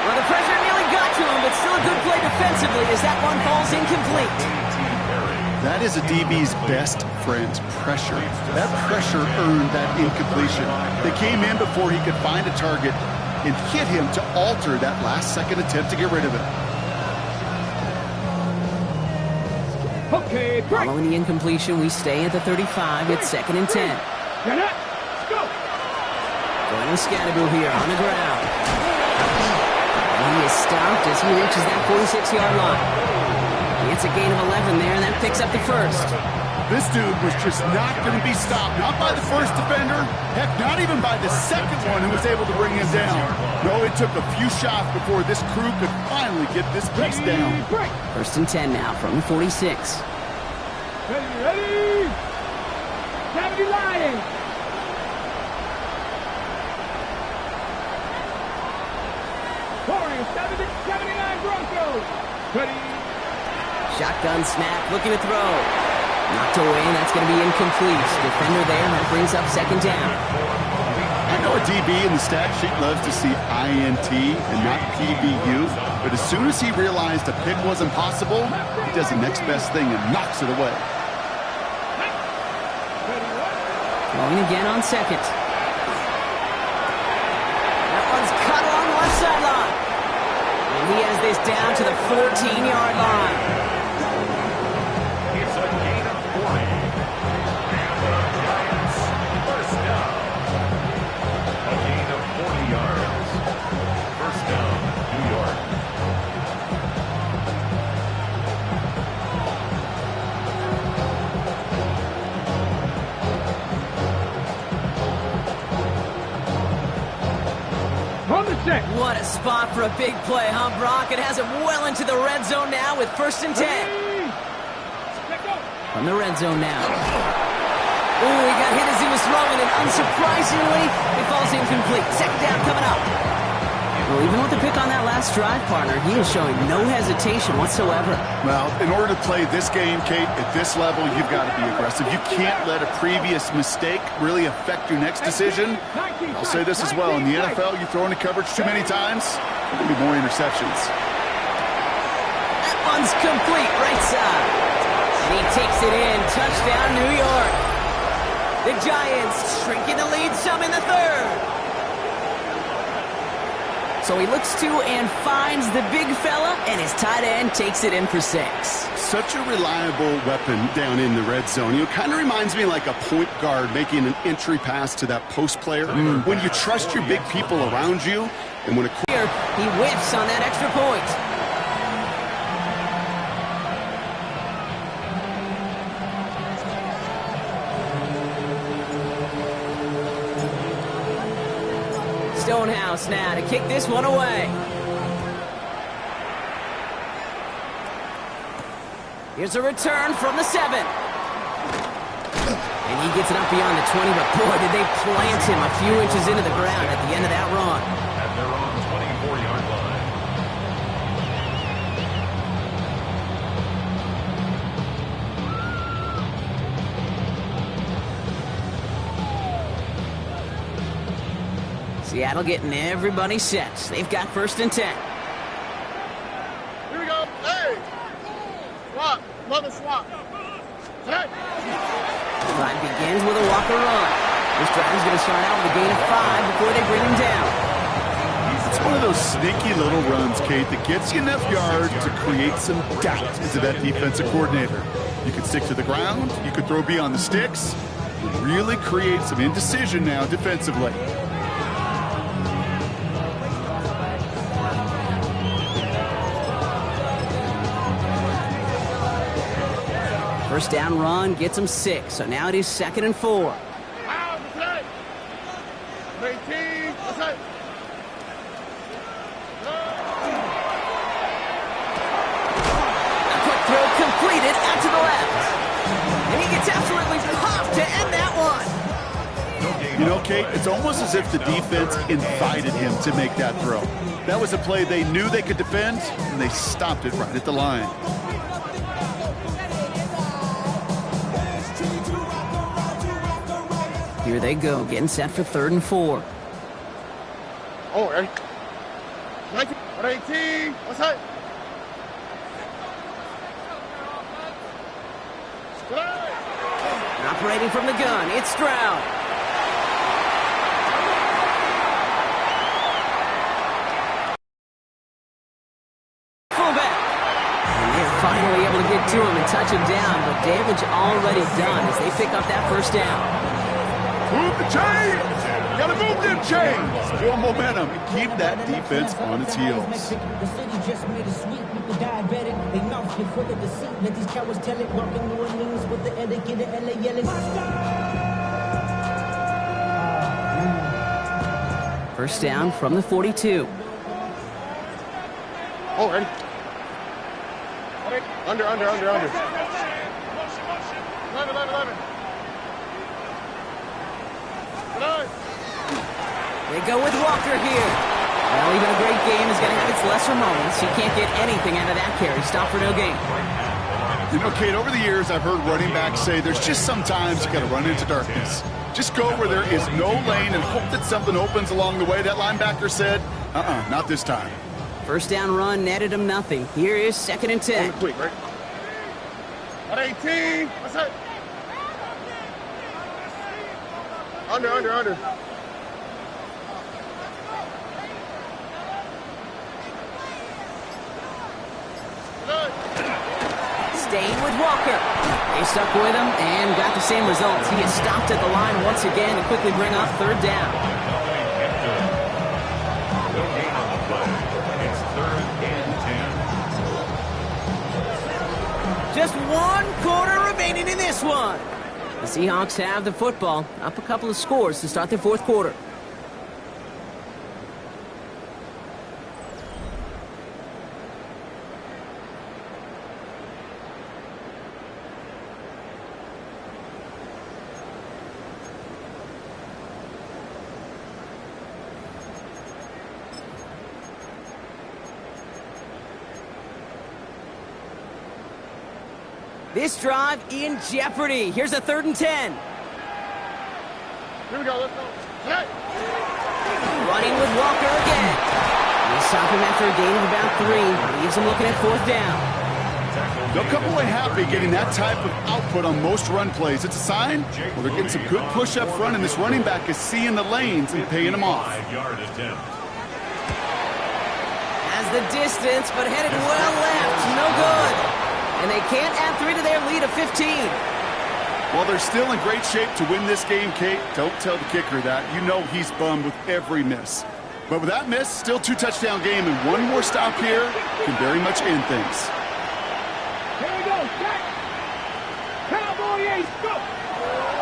Well, the pressure nearly got to him, but still a good play defensively as that one falls incomplete. That is a DB's best friend, pressure. That pressure earned that incompletion. They came in before he could find a target and hit him to alter that last-second attempt to get rid of it. Okay, break. Following the incompletion, we stay at the 35. It's second and 10. Get up. Go. Going with Scatterbo here on the ground. And he is stopped as he reaches that 46-yard line. It's a gain of 11 there, and that picks up the first. This dude was just not going to be stopped. Not by the first defender. Heck, not even by the second one who was able to bring him down. No, it took a few shots before this crew could finally get this piece down. First and 10 now from the 46. Ready. 70 Lions. Pouring 79 Broncos. Ready. Shotgun snap, looking to throw. Knocked away, and that's going to be incomplete. Defender there, and that brings up second down. I know a DB in the stat sheet loves to see INT and not PBU, but as soon as he realized a pick wasn't possible, he does the next best thing and knocks it away. Going again on second. That one's cut along the left sideline. And he has this down to the 14-yard line. It's a gain of 40. And the Giants first down. A gain of 40 yards. First down, New York. From the set. What a spot for a big play, huh, Brock? It has him well into the red zone now with 1st and 10. From the red zone now. Ooh, he got hit as he was throwing, and unsurprisingly, it falls incomplete. Second down coming up. Well, even with the pick on that last drive, partner, he is showing no hesitation whatsoever. Well, in order to play this game, Kate, at this level, you've got to be aggressive. You can't let a previous mistake really affect your next decision. I'll say this as well. In the NFL, you throw into coverage too many times, there will be more interceptions. That one's complete, right side. And he takes it in. Touchdown, New York. The Giants shrinking the lead some in the third. So he looks to and finds the big fella, and his tight end takes it in for 6. Such a reliable weapon down in the red zone. You know, kind of reminds me like a point guard making an entry pass to that post player. When you trust your big people around you, and when Here, he whiffs on that extra point. Stonehouse now to kick this one away. Here's a return from the 7. And he gets it up beyond the 20, but boy, did they plant him a few inches into the ground at the end of that run. At their own 24-yard line. Seattle getting everybody set. They've got 1st and 10. Here we go. Hey! Swap. Another swap. Hey! Drive begins with a walker run. This drive is going to start out with a gain of 5 before they bring him down. it's one of those sneaky little runs, Kate, that gets you enough yards to create some doubt into that defensive coordinator. You could stick to the ground. You could throw beyond the sticks. Really create some indecision now defensively. First down run gets him 6, so now it is 2nd and 4. Out, play. 18, that's it. A quick throw completed out to the left. And he gets absolutely popped to end that one. You know, Kate, it's almost as if the defense invited him to make that throw. That was a play they knew they could defend, and they stopped it right at the line. Here they go, getting set for 3rd and 4. Oh, ready? 19, 18, that's it. And operating from the gun, it's Stroud. Fullback. And they're finally able to get to him and touch him down, but damage already done as they pick up that 1st down. Move the chains! You gotta move them chains! Build momentum and keep that defense on its heels. The city just made a sweep, people diabetic. They mouth get full of deceit. Let these cowards tell it. Walking New Orleans with the etiquette of LA yelling. First down from the 42. Oh, ready? Under. 11. They go with Walker here. Well, even a great game is going to have its lesser moments. You can't get anything out of that carry. Stop for no gain. Right at the line of You know, Kate, over the years, I've heard running backs say there's just sometimes you got to run into darkness. Just go where there is no lane and hope that something opens along the way. That linebacker said, not this time. First down run netted him nothing. Here is 2nd and 10. Quick, right? At 18. What's that? Under. Staying with Walker. They stuck with him and got the same results. He is stopped at the line once again to quickly bring up 3rd down. No gain on the play. It's 3rd and 10. Just 1 quarter remaining in this one. The Seahawks have the football, up a couple of scores to start their 4th quarter. This drive in jeopardy. Here's a 3rd and 10. Here we go, let's go. Hey. Running with Walker again. They stop him after a gain of about 3. Leaves him looking at 4th down. They'll come away happy getting that type of output on most run plays. It's a sign, well, they're getting some good push up front, and this running back is seeing the lanes and paying them off. 5-yard attempt. Has the distance, but headed well left. No good. And they can't add 3 to their lead of 15. Well, they're still in great shape to win this game, Kate. Don't tell the kicker that. You know he's bummed with every miss. But with that miss, still 2-touchdown game, and one more stop here can very much end things. Here we go, set. Cowboy Ace, go.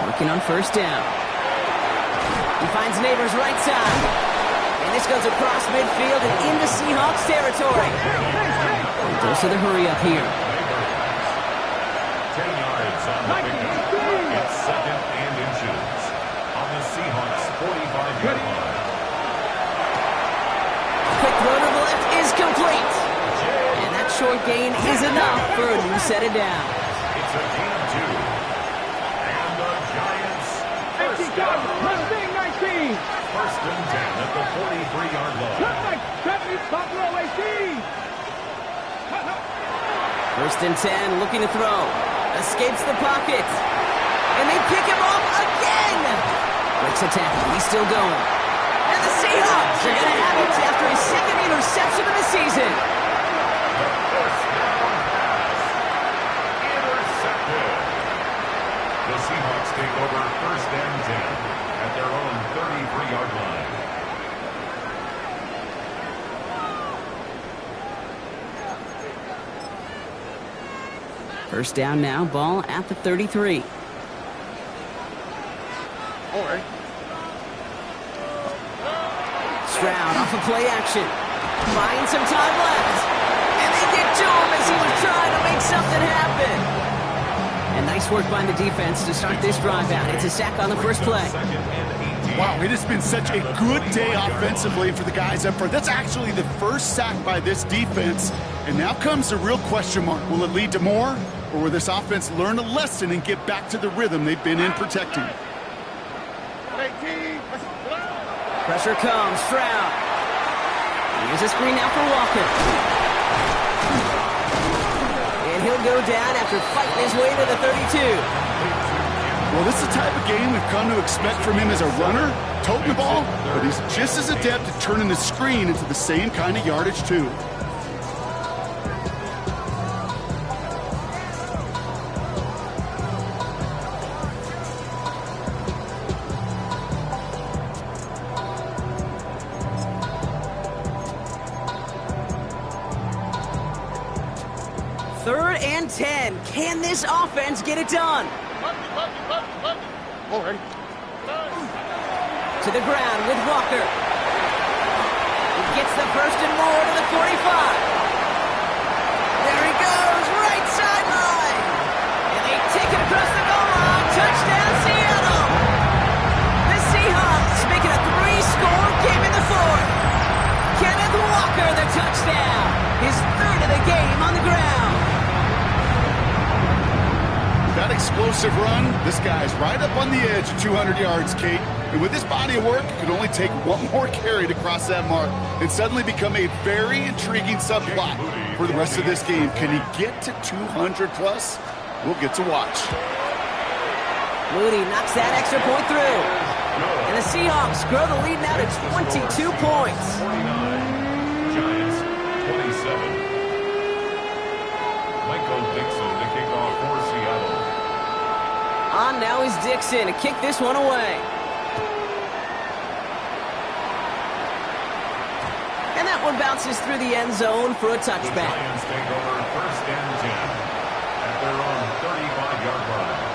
Working on 1st down. He finds Neighbors right side. And this goes across midfield and into Seahawks territory. Goes to the hurry up here. 10 yards on the pickup. It's 2nd and inches on the Seahawks 45-yard line. Quick throw to the left is complete. And that short gain is enough for a new set of downs. It's a gain of 2. And the Giants first down. 19. 1st and 10 at the 43-yard line. 18. 1st and 10, looking to throw. Escapes the pocket. And they pick him off again. Breaks a tackle. He's still going. And the Seahawks are going to have it after his 2nd interception of the season. First down pass. Intercepted. The Seahawks take over 1st and 10 at their own 33-yard line. First down now, ball at the 33. All right. Stroud off of play action. Buying some time left. And they get to him as he was trying to make something happen. And nice work by the defense to start this drive out. It's a sack on the first play. Wow, it has been such a good day offensively for the guys up front. That's actually the first sack by this defense. And now comes the real question mark. Will it lead to more? Or will this offense learn a lesson and get back to the rhythm they've been in protecting? 18. Pressure comes, Stroud. Here's a screen now for Walker. And he'll go down after fighting his way to the 32. Well, this is the type of game we've come to expect from him as a runner, toting the ball, but he's just as adept at turning the screen into the same kind of yardage, too. Third and 10. Can this offense get it done? All right. To the ground with Walker. He gets the first and more to the 45. There he goes, right sideline. And they take it across the goal line. Touchdown, Seattle. The Seahawks make it a 3-score game in the 4th. Kenneth Walker, the touchdown. His 3rd of the game on the ground. explosive run. This guy's right up on the edge of 200 yards, Kate. And with this body of work, it could only take one more carry to cross that mark and suddenly become a very intriguing subplot for the rest of this game. Can he get to 200 plus? We'll get to watch. Moody knocks that extra point through. And the Seahawks grow the lead now to 22 points. 49. Giants 27. Michael Dixon to kick off for Seattle. On now is Dixon to kick this one away. And that one bounces through the end zone for a The touchback. Giants take over first and 10 at their own 35-yard line.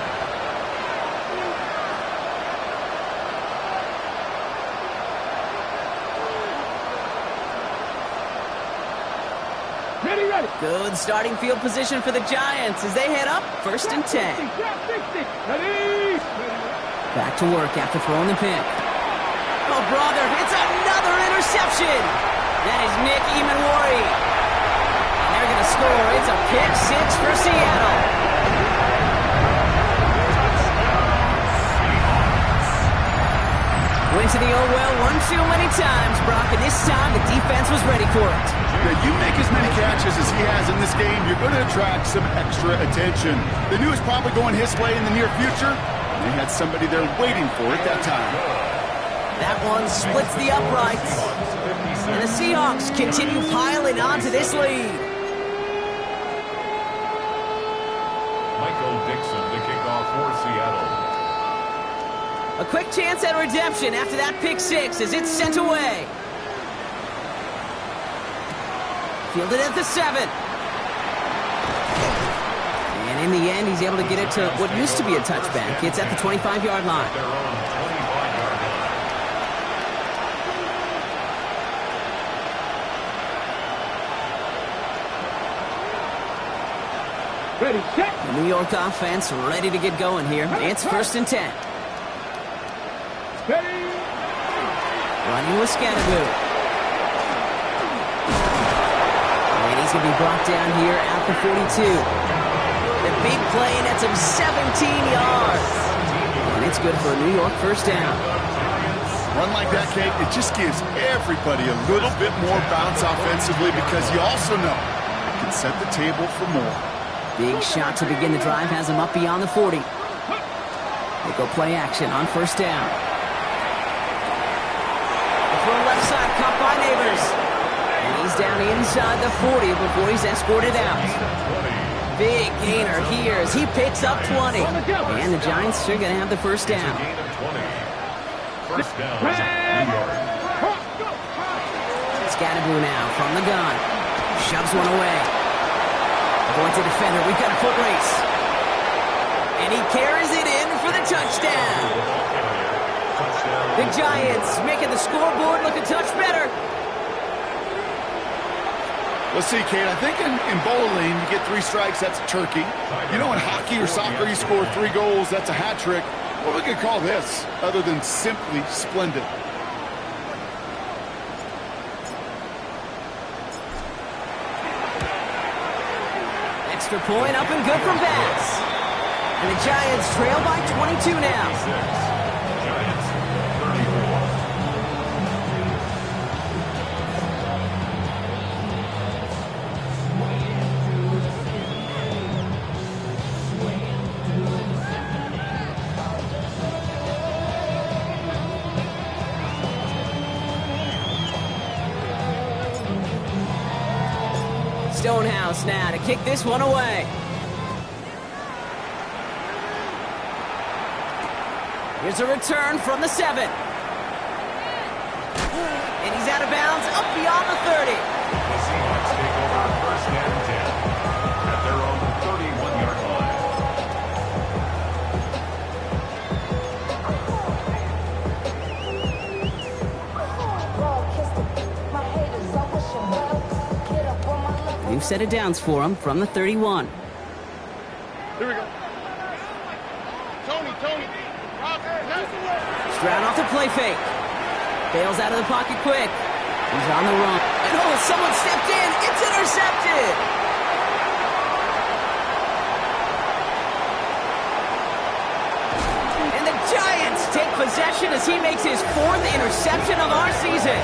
Ready, ready. Good starting field position for the Giants as they head up first and 10. Ready. Back to work after throwing the pick. Oh, brother, it's another interception. That is Nick Emanwari. And they're going to score. It's a pick six for Seattle. Went to the oh well one too many times, Brock, and this time the defense was ready for it. Yeah, you make as many catches as he has in this game, you're going to attract some extra attention. They knew it was probably going his way in the near future. They had somebody there waiting for it that time. That one splits the uprights. And the Seahawks continue piling onto this lead. Michael Dixon to kick off for Seattle. A quick chance at redemption after that pick six as it's sent away. Fielded at the 7. And in the end, he's able to get it to what used to be a touchback. It's at the 25-yard line. Their own 25-yard line. Ready, set. The New York offense ready to get going here. It's first and 10. Ready. Running with Scatterboo. And he's going to be brought down here at the 42. The big play, and that's him 17 yards. And it's good for a New York first down. Run like that, Kate, it just gives everybody a little bit more bounce offensively because you also know it can set the table for more. Big shot to begin the drive has him up beyond the 40. They go play action on first down. Throw left side, caught by Neighbors. And he's down inside the 40 before he's escorted out. Big gainer here as he picks up 20. And the Giants are going to have the first down. Gain of 20. First down, New York. Scatterboo now from the gun. Shoves one away. Avoids a defender. We've got a foot race. And he carries it in for the touchdown. The Giants making the scoreboard look a touch better. Let's see, Kate, I think in bowling, you get 3 strikes, that's a turkey. You know, in hockey or soccer, you score 3 goals, that's a hat trick. What we could call this, other than simply splendid? Extra point up and good from Bass. And the Giants trail by 22 now. Giants 34. Stonehouse now to kick this one away. Here's a return from the 7. And he's out of bounds up beyond the 30. The Seahawks take over first and 10 at their own 31-yard line. New set of downs for him from the 31. Here we go. Tony. Stroud off the play fake. Bails out of the pocket quick. He's on the run. And oh, someone stepped in. It's intercepted. take possession as he makes his 4th interception of our season.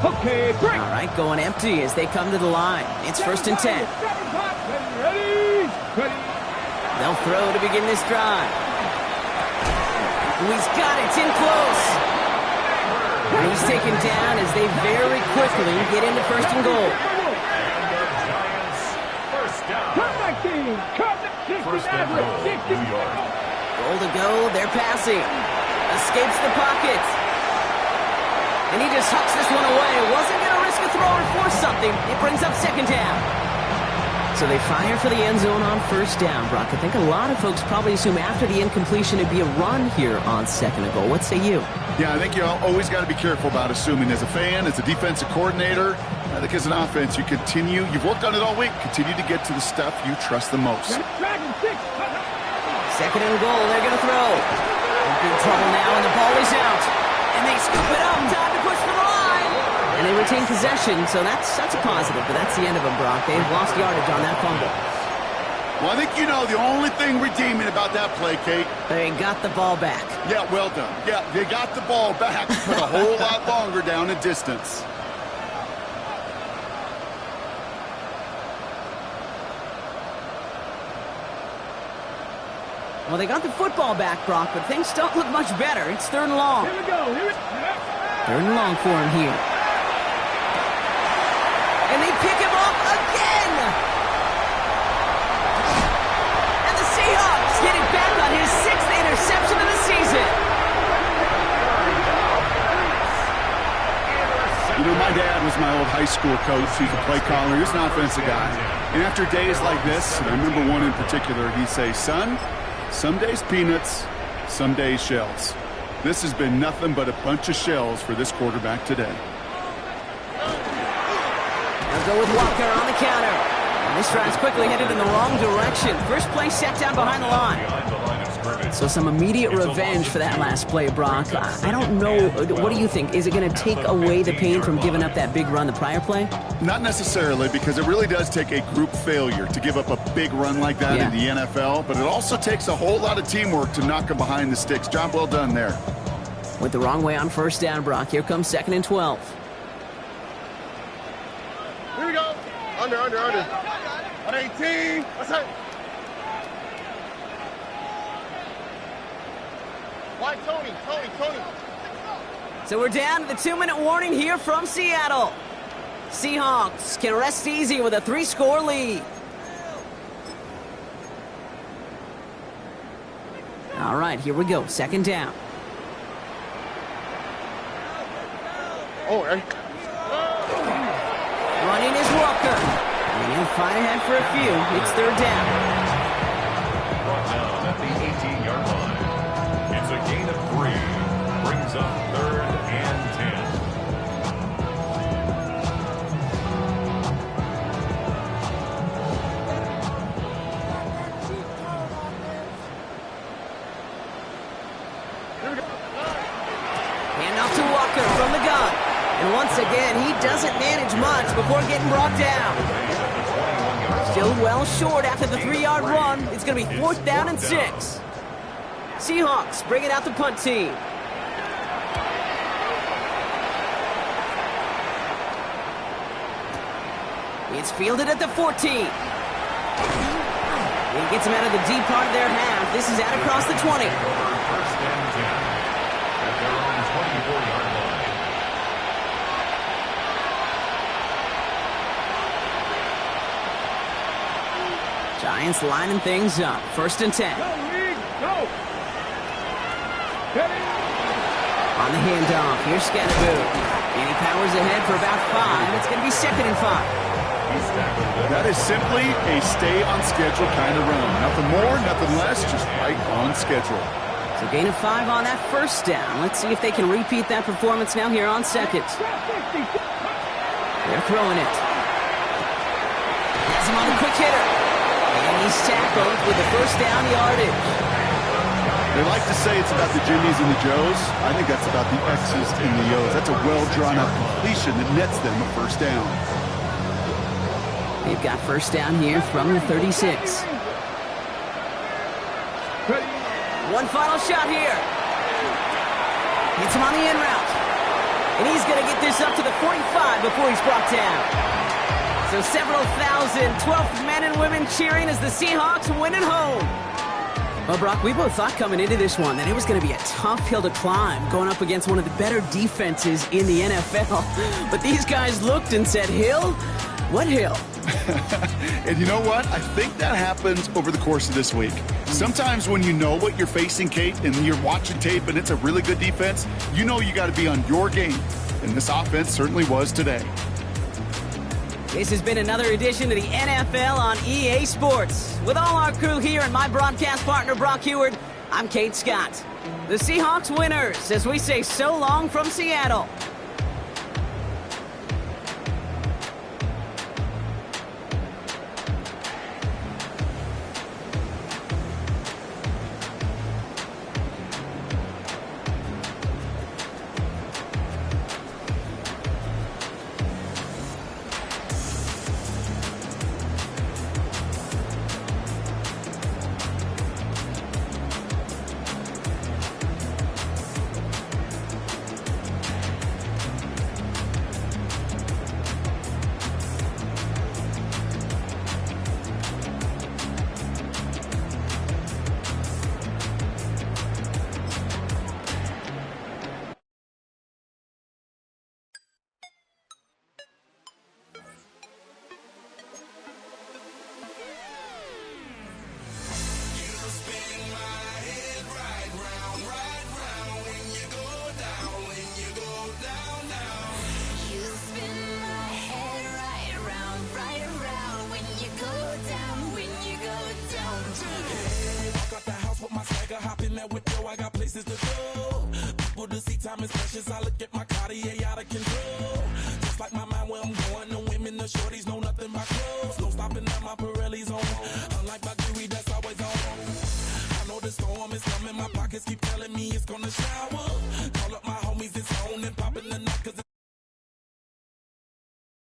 Okay, break. All right, going empty as they come to the line. It's 1st and 10. Ready? Ready? They'll throw to begin this drive. He's got it. It's in close. And he's taken down as they very quickly get into 1st and goal. Giants, first down. Come back, team. Come back. First and goal, New York. Goal to go. They're passing. Escapes the pocket. And he just hucks this one away. Wasn't going to risk a throw or force something. It brings up 2nd down. So they fire for the end zone on 1st down, Brock. I think a lot of folks probably assume after the incompletion it'd be a run here on 2nd and goal. What say you? Yeah, I think you always got to be careful about assuming. As a fan, as a defensive coordinator, I think as an offense, you've worked on it all week, continue to get to the stuff you trust the most. 2nd and goal, they're going to throw. In big trouble now, and the ball is out. And they scoop it up, time to push for the line. And they retain possession, so that's a positive, but that's the end of them, Brock. They've lost yardage on that fumble. Well, I think you know the only thing redeeming about that play, Kate. They got the ball back. Yeah, well done. Yeah, they got the ball back, but a whole lot longer down in distance. Well, they got the football back, Brock, but things don't look much better. It's 3rd and long. Here we go. 3rd and long for him here. And they pick him up again! And the Seahawks get it back on his 6th interception of the season. You know, my dad was my old high school coach. He's a play caller. He's an offensive guy. And after days like this, and I remember one in particular, he'd say, son, some days peanuts, some days shells. This has been nothing but a bunch of shells for this quarterback today. They'll go with Walker on the counter. And this drive's quickly headed in the wrong direction. First play set down behind the line. So some immediate revenge for that last play, Brock. I don't know. What do you think? Is it going to take away the pain from giving up that big run the prior play? Not necessarily, because it really does take a group failure to give up a big run like that in the NFL, but it also takes a whole lot of teamwork to knock them behind the sticks. Job well done there. Went the wrong way on 1st down, Brock. Here comes 2nd and 12. Here we go. Under. 118. What's that? Why, Tony? So we're down to the 2-minute warning here from Seattle. Seahawks can rest easy with a 3-score lead. All right, here we go. 2nd down. Oh, right. Running is Walker. And he'll fight ahead for a few. It's 3rd down. Brought down at the 18-yard line. It's a gain of 3. Brings up 3rd and 10. Handoff to Walker from the gun. And once again, he doesn't manage much before getting brought down. Still well short after the 3-yard run. It's going to be 4th down and 6. Seahawks bringing out the punt team. It's fielded at the 14. He gets him out of the deep part of their half. This is out across the 20. 1st and 10 at their own 24-yard line. Giants lining things up. 1st and 10. Go, League, go. Ready? On the handoff, here's Scatterboo. And he powers ahead for about 5. It's going to be 2nd and 5. That is simply a stay on schedule kind of run. Nothing more, nothing less, just right on schedule. So gain of 5 on that 1st down. Let's see if they can repeat that performance now here on 2nd. They're throwing it. Has him on the quick hitter. And he's tackled with the 1st down yardage. They like to say it's about the Jimmies and the Joes. I think that's about the X's and the O's. That's a well-drawn-out completion that nets them a first down. They've got first down here from the 36. One final shot here. Hits him on the in route. And he's going to get this up to the 45 before he's brought down. So several thousand 12th men and women cheering as the Seahawks win at home. Well, Brock, we both thought coming into this one that it was going to be a tough hill to climb, going up against one of the better defenses in the NFL. But these guys looked and said, Hill? What hill? And you know what? I think that happens over the course of this week. Sometimes when you know what you're facing, Kate, and you're watching tape and it's a really good defense, you know you got to be on your game. And this offense certainly was today. This has been another edition of the NFL on EA Sports. With all our crew here and my broadcast partner, Brock Heward, I'm Kate Scott. The Seahawks winners, as we say so long from Seattle. Storm is coming, my pockets keep telling me it's gonna shower.